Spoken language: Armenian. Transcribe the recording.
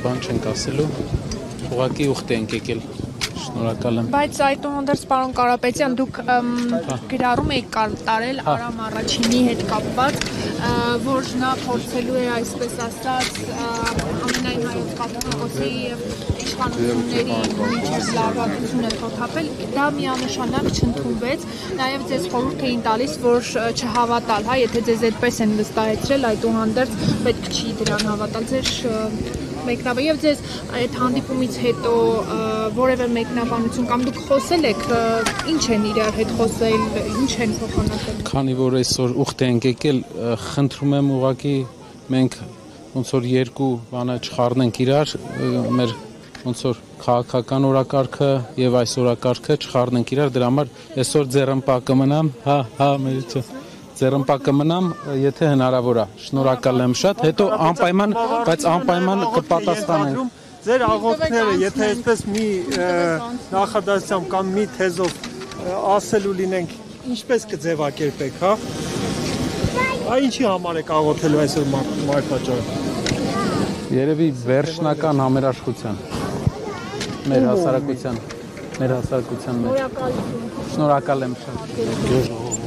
բան չենք ասելու, ուղղակի ուխտ ենք եկել, շնորհակալ եմ։ Բայց այդուհանդերձ պարոն Կարապետյան, դուք գրառում եք կարդարել Արամ Առաջինի հետ կապված, որ նա փորձելու է այսպես ասած ամենայն հայոց կաթողիկոսի իշխանությունների միջև լարվածությունը թոթափել, դա միանշանակ չընդունվեց, նաև ձեզ խորհուրդ էին տալիս, որ չհավատալ, եթե ձեզ այդպես են վստահեցրել, այդուհանդերձ պետք չի դրան հավատալ, ձեր մեկնաբան եւ ձեզ այդ հանդիպումից հետո որևէ մեկնաբանություն կամ դուք խոսել եք, ինչ են իրար հետ խոսել, ինչ են փոխանակել։ Քանի որ այսօր ուխտ ենք եկել, խնդրում եմ ուղղակի մենք ոնց որ երկու բանը չխառնենք իրար, մեր ոնց որ քաղաքական օրակարգը եւ այս օրակարգը չխառնենք իրար, դրա համար այսօր ձեռնպակը մնամ, մերիցը ձեռնպակը մնամ, եթե հնարավոր է, շնորհակալ եմ շատ, հետո անպայման, բայց անպայման կպատասխանենք։ Ձեր աղոթքները, եթե այսպես մի նախադասությամբ կամ մի թեզով ասելու լինենք, ինչպես կձևակերպեք, հա? Ինչի համար եք աղոթելու այսօր մարտաճառը։ Երևի վերջնական համերաշխության, մեր հասարակության մեջ։ Շնորհակալ եմ շատ։